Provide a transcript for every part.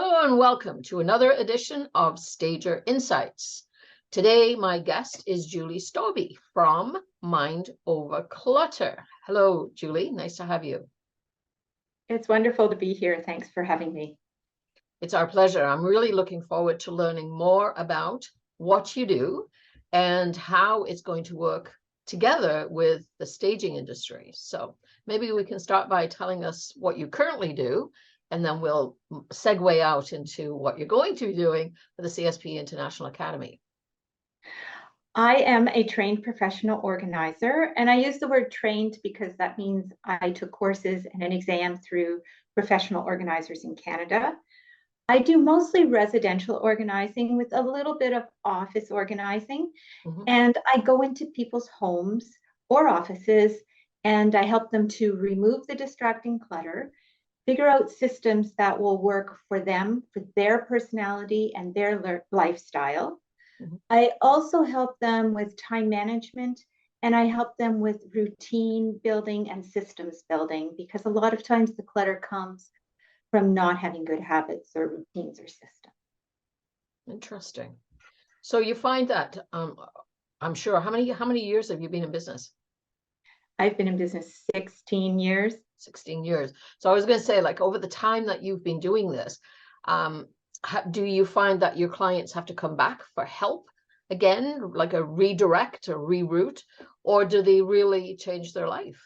Hello and welcome to another edition of Stager Insights. Today, my guest is Julie Stobbe from Mind Over Clutter. Hello, Julie. Nice to have you. It's wonderful to be here. Thanks for having me. It's our pleasure. I'm really looking forward to learning more about what you do and how it's going to work together with the staging industry. So maybe we can start by telling us what you currently do, and then we'll segue out into what you're going to be doing for the CSP International Academy. I am a trained professional organizer, and I use the word trained because that means I took courses and an exam through professional organizers in Canada. I do mostly residential organizing with a little bit of office organizing, and I go into people's homes or offices, and I help them to remove the distracting clutter, figure out systems that will work for them, for their personality and their lifestyle. I also help them with time management, and I help them with routine building and systems building, because a lot of times the clutter comes from not having good habits or routines or systems. Interesting. So you find that, I'm sure, how many years have you been in business? I've been in business 16 years. 16 years. So I was going to say, like, over the time that you've been doing this, do you find that your clients have to come back for help again, like a redirect or reroute, or do they really change their life?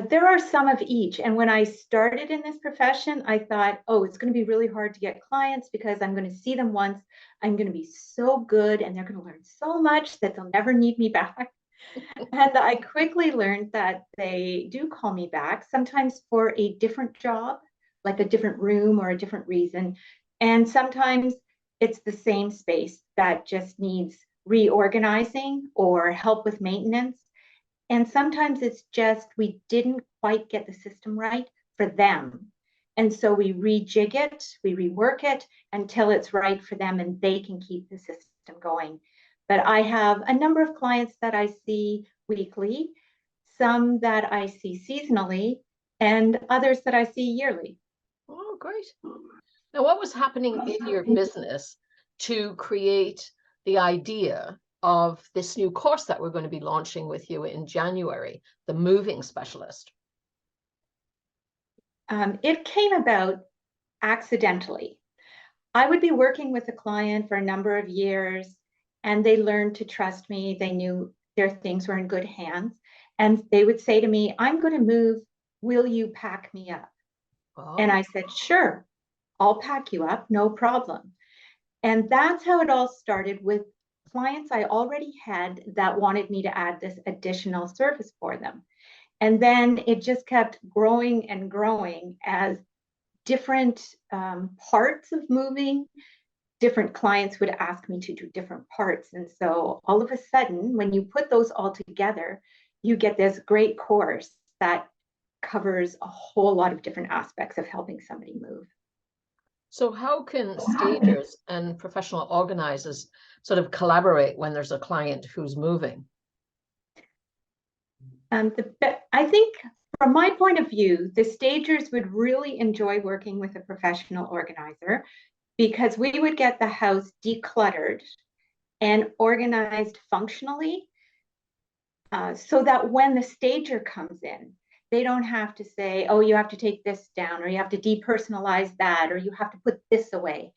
There are some of each. And when I started in this profession, I thought, oh, it's going to be really hard to get clients because I'm going to see them once. I'm going to be so good and they're going to learn so much that they'll never need me back. And I quickly learned that they do call me back, sometimes for a different job, like a different room or a different reason. And sometimes it's the same space that just needs reorganizing or help with maintenance. And sometimes it's just we didn't quite get the system right for them. And so we rejig it, we rework it until it's right for them and they can keep the system going. But I have a number of clients that I see weekly, some that I see seasonally, and others that I see yearly. Oh, great. Now, what was happening in your business to create the idea of this new course that we're going to be launching with you in January, the Moving Specialist? It came about accidentally. I would be working with a client for a number of years, and they learned to trust me. They knew their things were in good hands. And they would say to me, I'm going to move. Will you pack me up? Oh. And I said, sure, I'll pack you up. No problem. And that's how it all started, with clients I already had that wanted me to add this additional service for them. And then it just kept growing and growing as different parts of moving, different clients would ask me to do different parts. And so all of a sudden, when you put those all together, you get this great course that covers a whole lot of different aspects of helping somebody move. So how can stagers and professional organizers sort of collaborate when there's a client who's moving? I think from my point of view, the stagers would really enjoy working with a professional organizer, because we would get the house decluttered and organized functionally, so that when the stager comes in, they don't have to say, oh, you have to take this down, or you have to depersonalize that, or you have to put this away.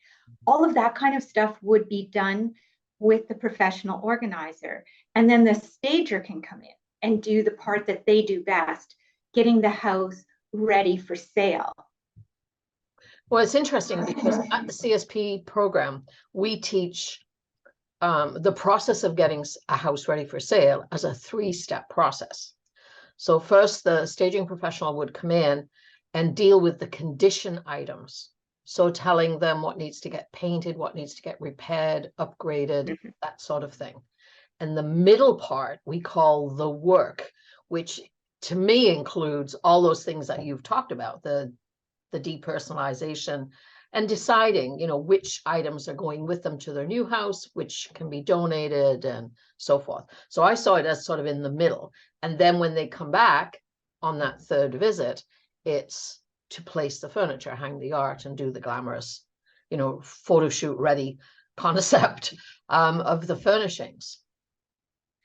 All of that kind of stuff would be done with the professional organizer. And then the stager can come in and do the part that they do best, getting the house ready for sale. Well, it's interesting because at the CSP program, we teach the process of getting a house ready for sale as a 3-step process. So first, the staging professional would come in and deal with the condition items. So telling them what needs to get painted, what needs to get repaired, upgraded, that sort of thing. And the middle part we call the work, which to me includes all those things that you've talked about, the depersonalization and deciding, which items are going with them to their new house, which can be donated and so forth. So I saw it as sort of in the middle. And then when they come back on that third visit, it's to place the furniture, hang the art, and do the glamorous, photo shoot ready concept of the furnishings.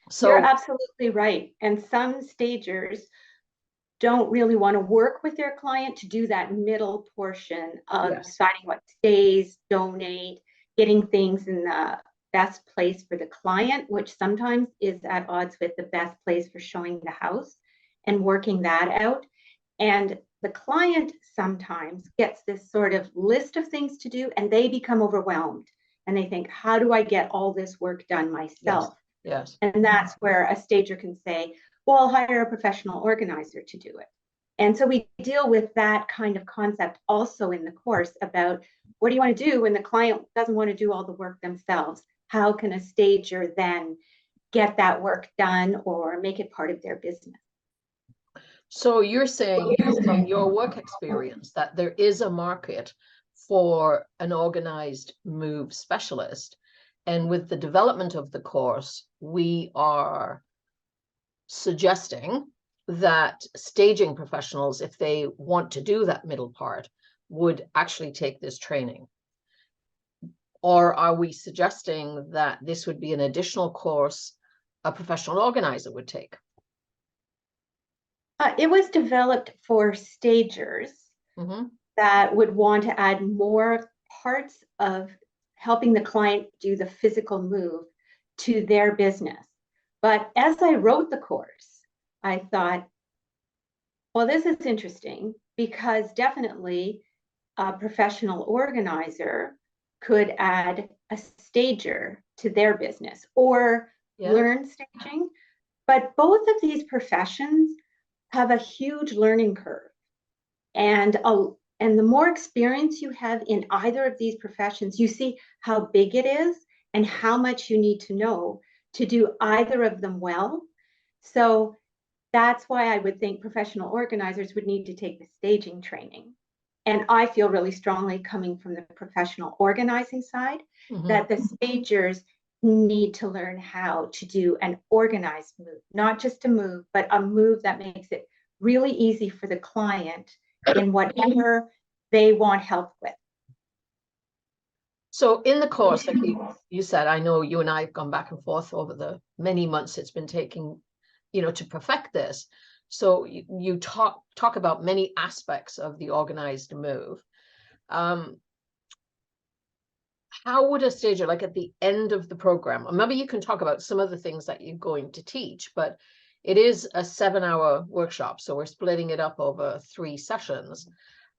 So you're absolutely right. And some stagers don't really want to work with their client to do that middle portion of yes, deciding what stays, donate, getting things in the best place for the client, which sometimes is at odds with the best place for showing the house and working that out. And the client sometimes gets this sort of list of things to do and they become overwhelmed and they think, how do I get all this work done myself? yes. And that's where a stager can say, well, I'll hire a professional organizer to do it. And so we deal with that kind of concept also in the course about what do you want to do when the client doesn't want to do all the work themselves? How can a stager then get that work done or make it part of their business? So you're saying from your work experience that there is a market for an organized move specialist. And with the development of the course, we are suggesting that staging professionals, if they want to do that middle part, would actually take this training. Or are we suggesting that this would be an additional course a professional organizer would take? It was developed for stagers that would want to add more parts of helping the client do the physical move to their business. But as I wrote the course, I thought, well, this is interesting because definitely a professional organizer could add a stager to their business or learn staging. But both of these professions have a huge learning curve. And the more experience you have in either of these professions, you see how big it is and how much you need to know to do either of them well. So that's why I would think professional organizers would need to take the staging training. And I feel really strongly, coming from the professional organizing side, that the stagers need to learn how to do an organized move, not just a move, but a move that makes it really easy for the client in whatever they want help with. So in the course, like you said, I know you and I have gone back and forth over the many months it's been taking, to perfect this. So you talk about many aspects of the organized move. How would a stager, like at the end of the program, or maybe you can talk about some of the things that you're going to teach, but it is a 7-hour workshop, so we're splitting it up over 3 sessions.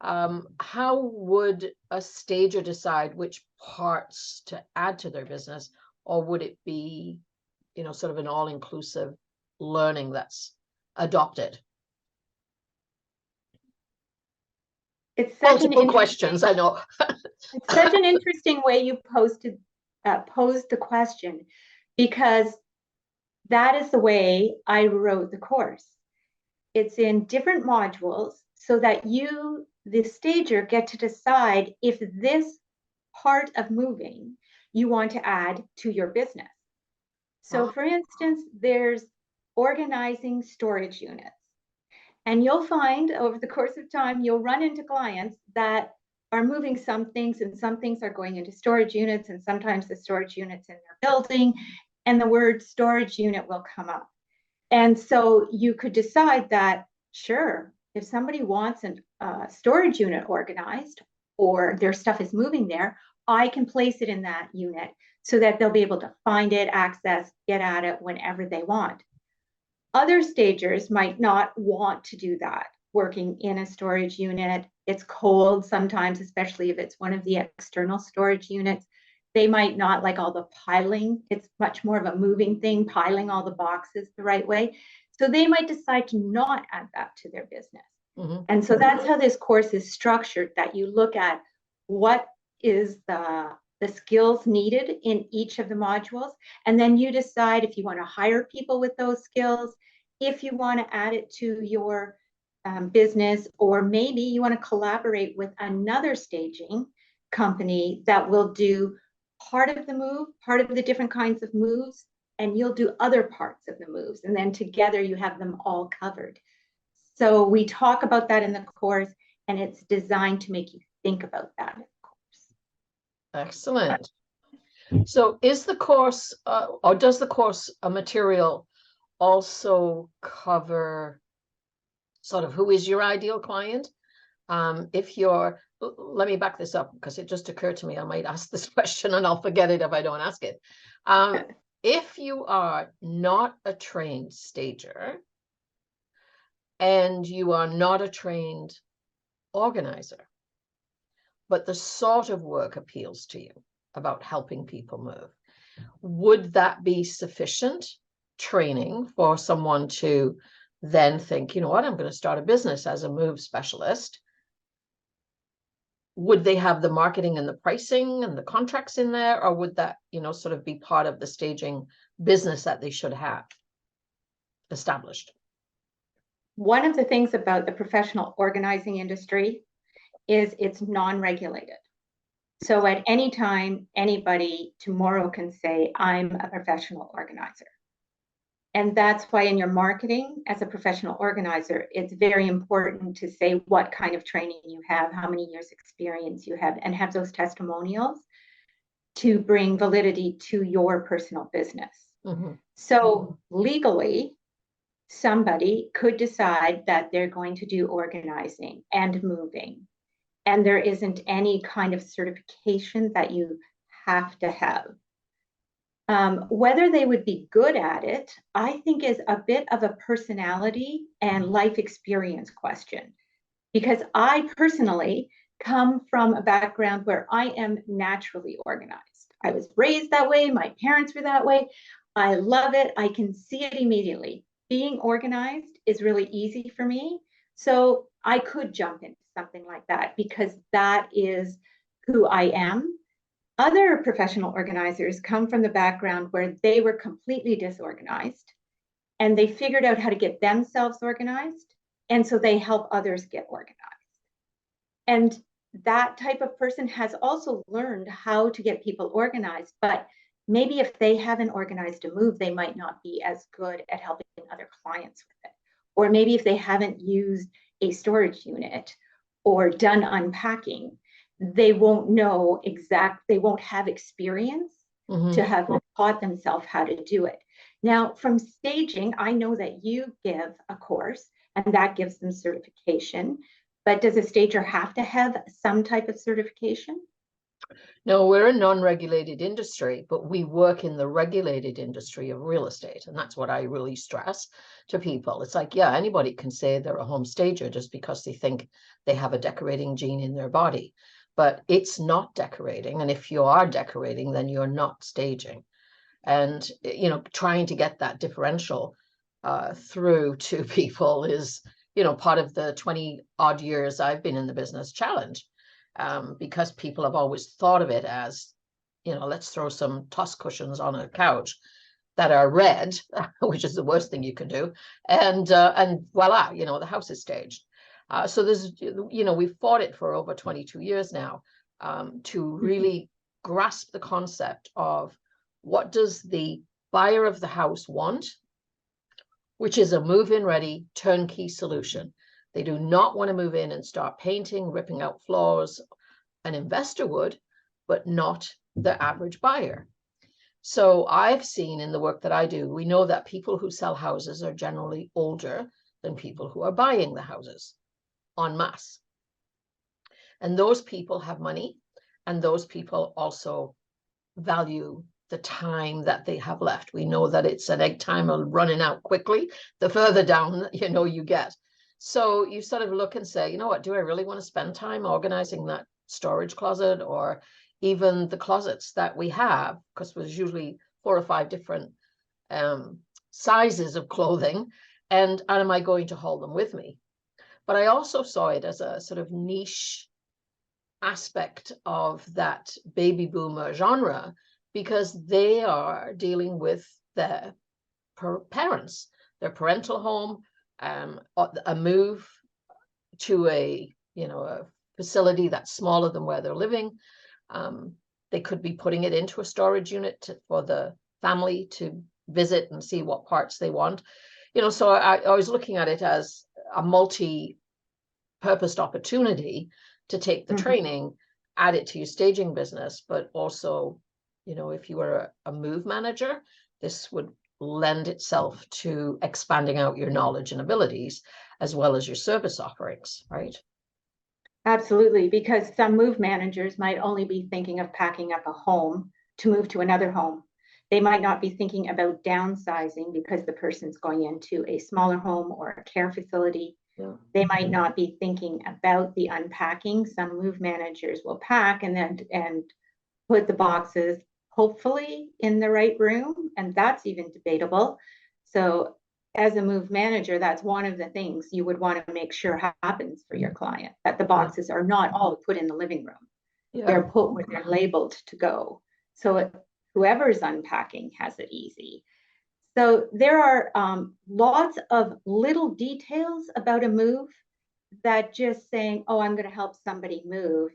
How would a stager decide which parts to add to their business, or would it be, sort of an all-inclusive learning that's adopted? It's such multiple questions, I know. It's such an interesting way you posed the question, because that is the way I wrote the course. It's in different modules so that you, the stager, get to decide if this part of moving you want to add to your business. So for instance, there's organizing storage units. And you'll find over the course of time, you'll run into clients that are moving some things and some things are going into storage units, and sometimes the storage units in their building, and the word storage unit will come up. And so you could decide that, sure, if somebody wants a storage unit organized or their stuff is moving there, I can place it in that unit so that they'll be able to find it, access, get at it whenever they want. Other stagers might not want to do that, working in a storage unit. It's cold sometimes, especially if it's one of the external storage units. They might not like all the piling. It's much more of a moving thing, piling all the boxes the right way. So they might decide to not add that to their business. And so that's how this course is structured, that you look at what is the skills needed in each of the modules. And then you decide if you want to hire people with those skills, if you want to add it to your business, or maybe you want to collaborate with another staging company that will do part of the move, part of the different kinds of moves, and you'll do other parts of the moves. And then together you have them all covered. So we talk about that in the course. and it's designed to make you think about that, of course. Excellent. So is the course, or does the course material also cover sort of who is your ideal client? If you're, let me back this up because it just occurred to me, I might ask this question and I'll forget it if I don't ask it. If you are not a trained stager and you are not a trained organizer, but the sort of work appeals to you about helping people move, would that be sufficient training for someone to then think, you know what, I'm going to start a business as a move specialist? Would they have the marketing and the pricing and the contracts in there, or would that, you know, sort of be part of the staging business that they should have established? One of the things about the professional organizing industry is it's non-regulated. So at any time, anybody tomorrow can say, I'm a professional organizer. And that's why in your marketing as a professional organizer, it's very important to say what kind of training you have, how many years experience you have, and have those testimonials to bring validity to your personal business. Mm-hmm. So legally, somebody could decide that they're going to do organizing and moving, and there isn't any kind of certification that you have to have. Whether they would be good at it, I think is a bit of a personality and life experience question. Because I personally come from a background where I am naturally organized. I was raised that way. My parents were that way. I love it. I can see it immediately. Being organized is really easy for me. So I could jump into something like that because that is who I am. Other professional organizers come from the background where they were completely disorganized and they figured out how to get themselves organized. And so they help others get organized. And that type of person has also learned how to get people organized. But maybe if they haven't organized a move, they might not be as good at helping other clients with it. Or maybe if they haven't used a storage unit or done unpacking, they won't know they won't have experience to have taught themselves how to do it. Now, from staging, I know that you give a course and that gives them certification, but does a stager have to have some type of certification? No, we're a non-regulated industry, but we work in the regulated industry of real estate. And that's what I really stress to people. It's like, yeah, anybody can say they're a home stager just because they think they have a decorating gene in their body. But it's not decorating. And if you are decorating, then you're not staging. And, you know, trying to get that differential through to people is, you know, part of the 20 odd years I've been in the business challenge. Because people have always thought of it as, you know, let's throw some toss cushions on a couch that are red, which is the worst thing you can do. And voila, you know, the house is staged. So there's, you know, we've fought it for over 22 years now to really grasp the concept of what does the buyer of the house want, which is a move-in ready turnkey solution. They do not want to move in and start painting, ripping out floors. An investor would, but not the average buyer. So I've seen in the work that I do, we know that people who sell houses are generally older than people who are buying the houses en masse. And those people have money, and those people also value the time that they have left. We know that it's an egg timer running out quickly, the further down, you know, you get. So you sort of look and say, you know what, do I really want to spend time organizing that storage closet or even the closets that we have? Because there's usually 4 or 5 different sizes of clothing. And am I going to haul them with me? But I also saw it as a sort of niche aspect of that baby boomer genre, because they are dealing with their parents, their parental home, a move to a, you know, a facility that's smaller than where they're living. They could be putting it into a storage unit for the family to visit and see what parts they want. You know, so I was looking at it as a multi purposed opportunity to take the training, add it to your staging business, but also, you know, if you were a move manager, this would lend itself to expanding out your knowledge and abilities as well as your service offerings, right? Absolutely, because some move managers might only be thinking of packing up a home to move to another home. They might not be thinking about downsizing because the person's going into a smaller home or a care facility. Yeah. They might not be thinking about the unpacking. Some move managers will pack and put the boxes hopefully in the right room, and that's even debatable. So as a move manager, that's one of the things you would want to make sure happens for your client, that the boxes are not all put in the living room. Yeah. They're put where they're labeled to go. So whoever's unpacking has it easy. So there are lots of little details about a move that just saying, oh, I'm going to help somebody move,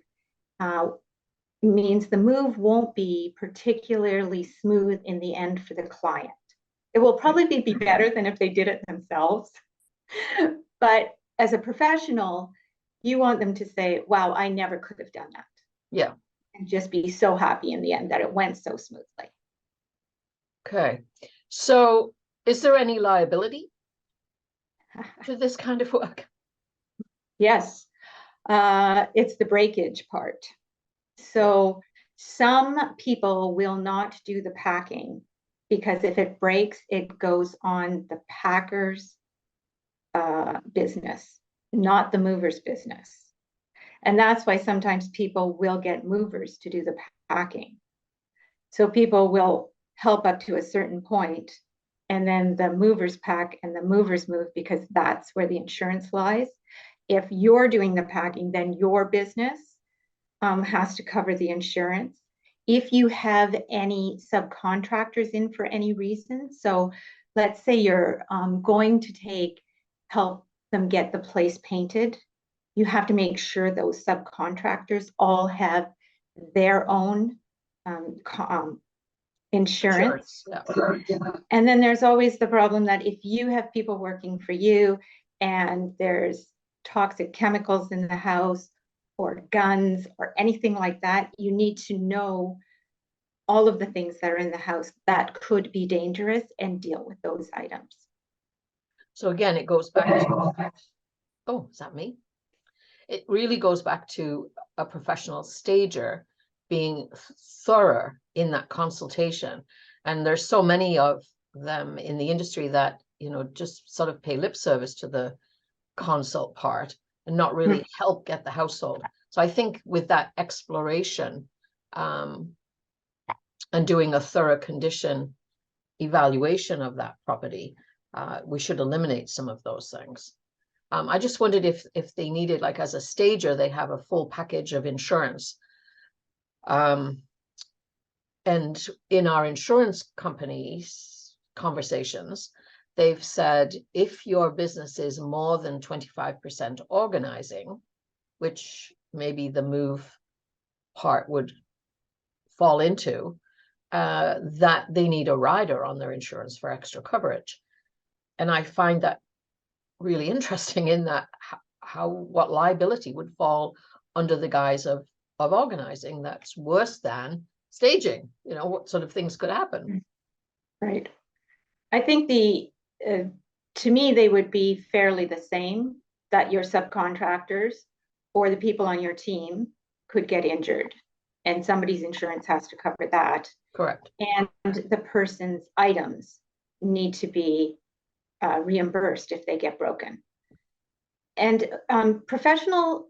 means the move won't be particularly smooth in the end for the client. It will probably be better than if they did it themselves. But as a professional, you want them to say, wow, I never could have done that. Yeah. And just be so happy in the end that it went so smoothly. Okay. So is there any liability to this kind of work? Yes. It's the breakage part. So some people will not do the packing because if it breaks, it goes on the packer's business, not the mover's business. And that's why sometimes people will get movers to do the packing. So people will help up to a certain point, and then the movers pack and the movers move because that's where the insurance lies. If you're doing the packing, then your business has to cover the insurance. If you have any subcontractors in for any reason, so let's say you're going to help them get the place painted, you have to make sure those subcontractors all have their own insurance. Yeah. And then there's always the problem that if you have people working for you and there's toxic chemicals in the house or guns or anything like that, you need to know all of the things that are in the house that could be dangerous and deal with those items. So again, it goes back to, oh, is that me? It really goes back to a professional stager being thorough in that consultation. And there's so many of them in the industry that, you know, just sort of pay lip service to the consult part and not really help get the household. So I think with that exploration and doing a thorough condition evaluation of that property, we should eliminate some of those things. I just wondered if they needed, like as a stager, they have a full package of insurance. And in our insurance companies conversations, they've said if your business is more than 25% organizing, which maybe the move part would fall into, that they need a rider on their insurance for extra coverage. And I find that really interesting in that what liability would fall under the guise of organizing that's worse than staging. You know, what sort of things could happen? Right. I think to me, they would be fairly the same, that your subcontractors or the people on your team could get injured and somebody's insurance has to cover that. Correct. And the person's items need to be reimbursed if they get broken. And professional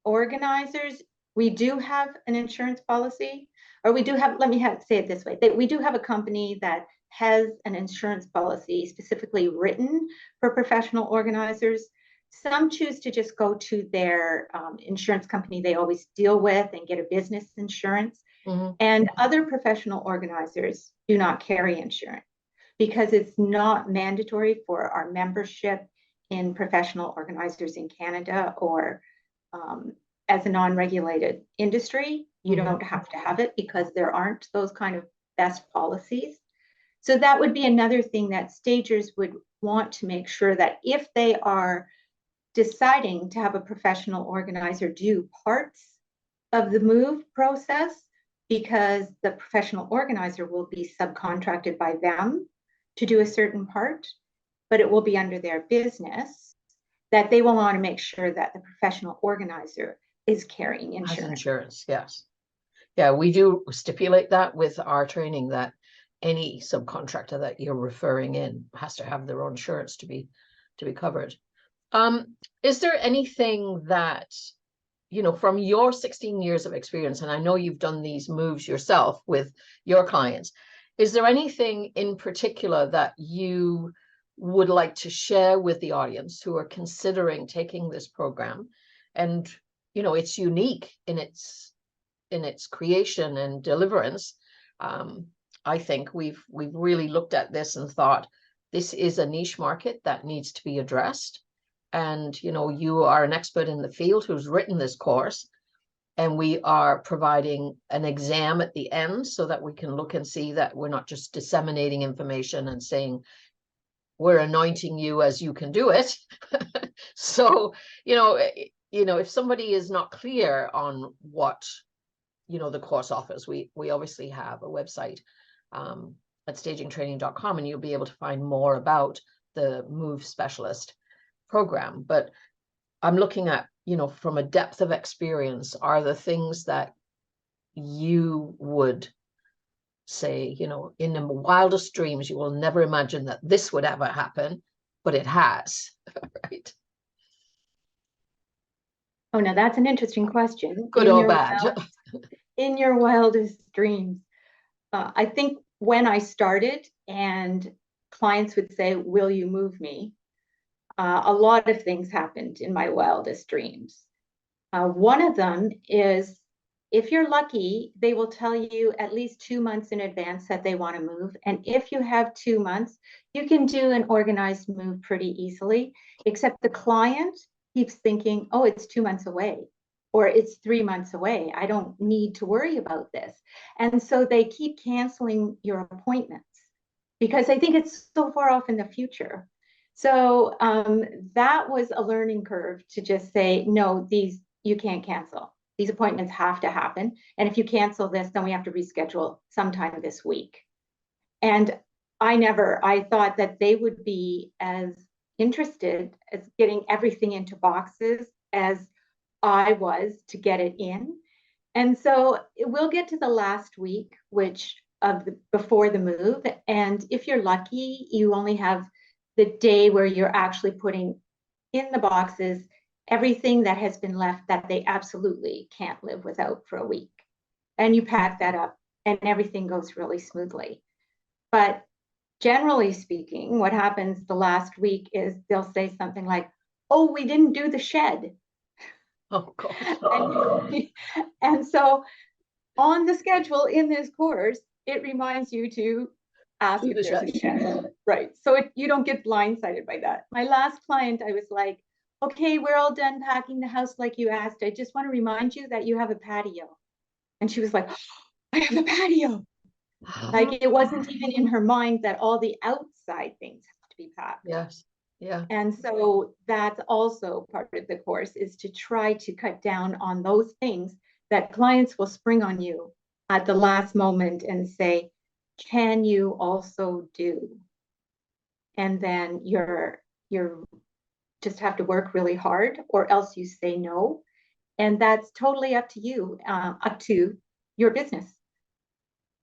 organizers, we do have an insurance policy, or we do have, say it this way, that we do have a company that has an insurance policy specifically written for professional organizers. Some choose to just go to their insurance company they always deal with and get a business insurance. And other professional organizers do not carry insurance because it's not mandatory for our membership in professional organizers in Canada, or as a non-regulated industry, you don't have to have it because there aren't those kind of best policies. So that would be another thing that stagers would want to make sure that if they are deciding to have a professional organizer do parts of the move process, because the professional organizer will be subcontracted by them to do a certain part, but it will be under their business, that they will want to make sure that the professional organizer is carrying Has insurance. insurance, yes. Yeah, we do stipulate that with our training, that any subcontractor that you're referring in has to have their own insurance to be covered. Is there anything that, you know, from your 16 years of experience, and I know you've done these moves yourself with your clients, is there anything in particular that you would like to share with the audience who are considering taking this program? And, you know, it's unique in its creation and deliverance. I think we've really looked at this and thought, this is a niche market that needs to be addressed. And, you know, you are an expert in the field who's written this course, and we are providing an exam at the end so that we can look and see that we're not just disseminating information and saying, we're anointing you as you can do it. So, you know, if somebody is not clear on what, you know, the course offers, we obviously have a website at stagingtraining.com, and you'll be able to find more about the Move Specialist program. But I'm looking at, you know, from a depth of experience, are the things that you would say, you know, in the wildest dreams, you will never imagine that this would ever happen, but it has, right? Oh, now that's an interesting question. Good or bad? In your wildest dreams. I think when I started and clients would say, will you move me? A lot of things happened in my wildest dreams. One of them is, if you're lucky, they will tell you at least 2 months in advance that they want to move. And if you have 2 months, you can do an organized move pretty easily, except the client keeps thinking, oh, it's 2 months away, or it's 3 months away. I don't need to worry about this. And so they keep canceling your appointments because they think it's so far off in the future. So that was a learning curve to just say, no, these you can't cancel. These appointments have to happen. And if you cancel this, then we have to reschedule sometime this week. And I thought that they would be as interested as getting everything into boxes as I was to get it in. And so we'll get to the last week, before the move. And if you're lucky, you only have the day where you're actually putting in the boxes everything that has been left that they absolutely can't live without for a week. And you pack that up and everything goes really smoothly. But generally speaking, what happens the last week is they'll say something like, oh, we didn't do the shed. Oh, God. And so on the schedule in this course, it reminds you to ask if there's a shed. Right. So you don't get blindsided by that. My last client, I was like, okay, we're all done packing the house like you asked. I just want to remind you that you have a patio. And she was like, I have a patio. Like, it wasn't even in her mind that all the outside things have to be packed. Yes. Yeah. And so that's also part of the course, is to try to cut down on those things that clients will spring on you at the last moment and say, can you also do? And then you're just have to work really hard, or else you say no. And that's totally up to you, up to your business.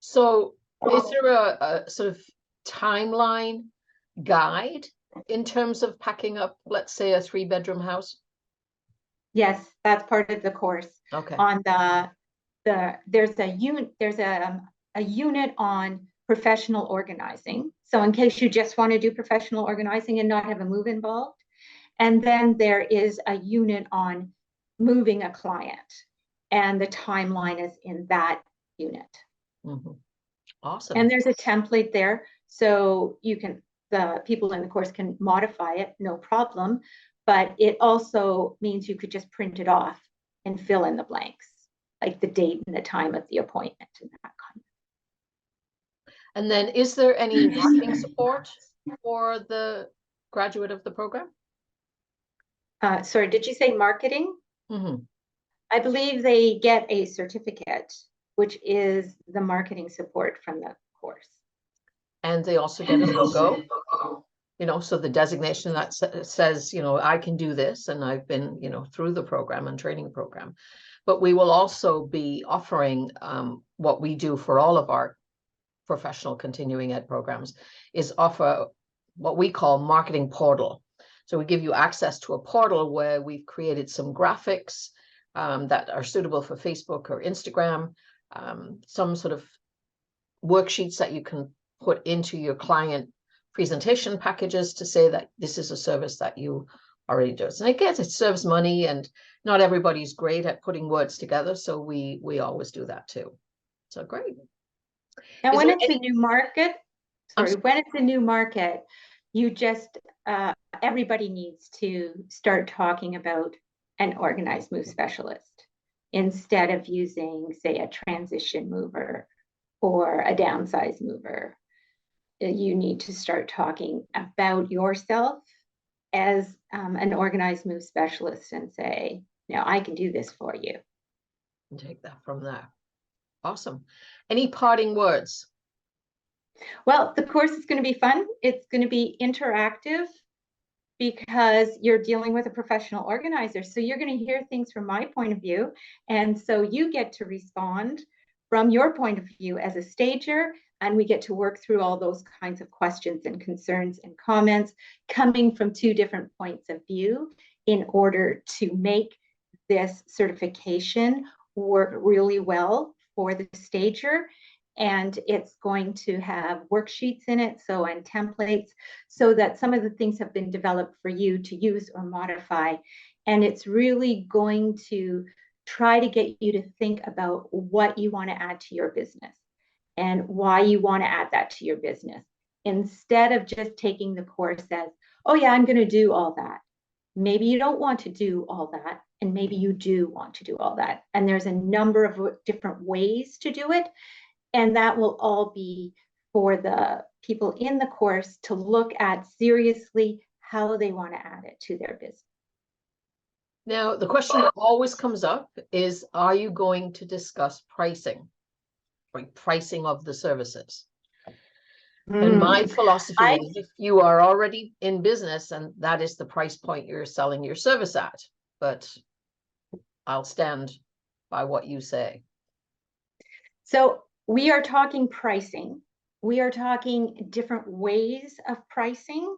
So is there a sort of timeline guide in terms of packing up, let's say, a 3-bedroom house? Yes, that's part of the course. Okay. On there's a unit on professional organizing. So in case you just want to do professional organizing and not have a move involved. And then there is a unit on moving a client, and the timeline is in that unit. Mm-hmm. Awesome. And there's a template there, so the people in the course can modify it, no problem. But it also means you could just print it off and fill in the blanks, like the date and the time of the appointment and that kind of. And then is there any marketing support for the graduate of the program? Sorry, did you say marketing? Mhm. I believe they get a certificate, which is the marketing support from the course. And they also get a logo, so the designation that says, I can do this, and I've been, through the program and training program. But we will also be offering what we do for all of our professional continuing ed programs is offer what we call marketing portal. So we give you access to a portal where we've created some graphics that are suitable for Facebook or Instagram, some sort of worksheets that you can put into your client presentation packages to say that this is a service that you already do. And again, it serves money, and not everybody's great at putting words together, so we always do that too. So great. And when it's a new market, when it's a new market, you just, everybody needs to start talking about an organized move specialist instead of using, say, a transition mover or a downsize mover. You need to start talking about yourself as an organized move specialist and say, now I can do this for you. And take that from there. Awesome. Any parting words? Well, the course is going to be fun. It's going to be interactive because you're dealing with a professional organizer. So you're going to hear things from my point of view. And so you get to respond from your point of view as a stager. And we get to work through all those kinds of questions and concerns and comments coming from two different points of view in order to make this certification work really well for the stager. And it's going to have worksheets in it, and templates, so that some of the things have been developed for you to use or modify. And it's really going to try to get you to think about what you want to add to your business and why you want to add that to your business, instead of just taking the course as, oh yeah, I'm going to do all that. Maybe you don't want to do all that, and maybe you do want to do all that. And there's a number of different ways to do it. And that will all be for the people in the course to look at seriously how they want to add it to their business. Now, the question that always comes up is, are you going to discuss pricing, like pricing of the services? And my philosophy is, if you are already in business and that is the price point you're selling your service at, but I'll stand by what you say. So we are talking pricing. We are talking different ways of pricing,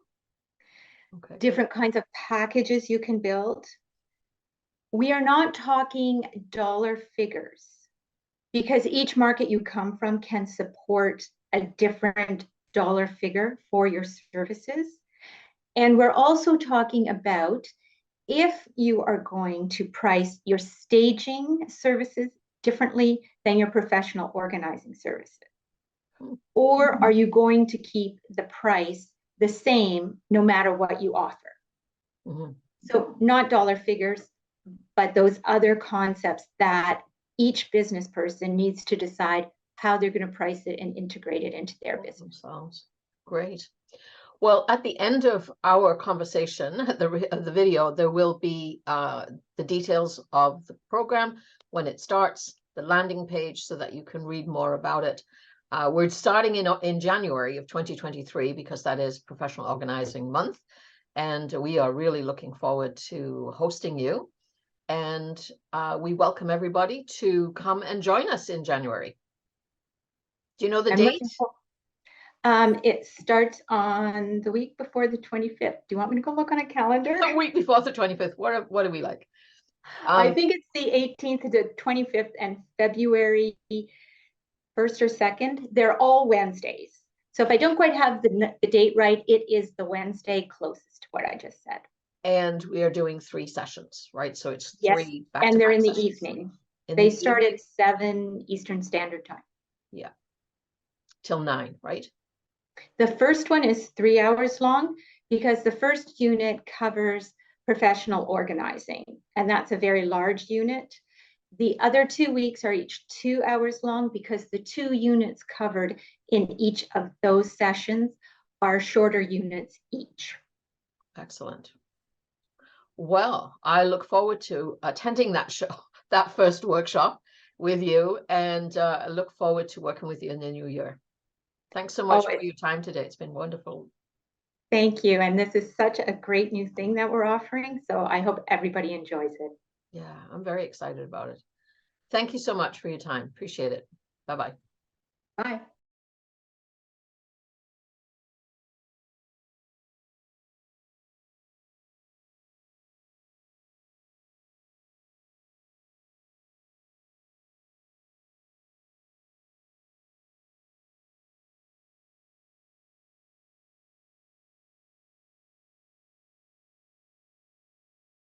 different kinds of packages you can build. We are not talking dollar figures, because each market you come from can support a different dollar figure for your services. And we're also talking about, if you are going to price your staging services differently than your professional organizing services, or are you going to keep the price the same no matter what you offer? So not dollar figures, but those other concepts that each business person needs to decide how they're going to price it and integrate it into their business. Sounds great. Well, at the end of our conversation, the video, there will be the details of the program, when it starts, the landing page, so that you can read more about it. We're starting in January of 2023, because that is Professional Organizing Month. And we are really looking forward to hosting you. And we welcome everybody to come and join us in January. Do you know the date? It starts on the week before the 25th. Do you want me to go look on a calendar? The week before the 25th. What are we like? I think it's the 18th to the 25th, and February 1st or 2nd. They're all Wednesdays. So if I don't quite have the date right, it is the Wednesday closest to what I just said. And we are doing 3 sessions, right? So it's 3 back-to-back and they're in the sessions. evening. They start at 7 Eastern Standard Time. Yeah. Till 9, right? The first one is 3 hours long, because the first unit covers professional organizing, and that's a very large unit. The other 2 weeks are each 2 hours long, because the 2 units covered in each of those sessions are shorter units each. Excellent. Well, I look forward to attending that show, that first workshop with you, and I look forward to working with you in the new year. Thanks so much Oh, for your time today. It's been wonderful. thank you. And this is such a great new thing that we're offering. So I hope everybody enjoys it. Yeah, I'm very excited about it. Thank you so much for your time. Appreciate it. Bye-bye. Bye.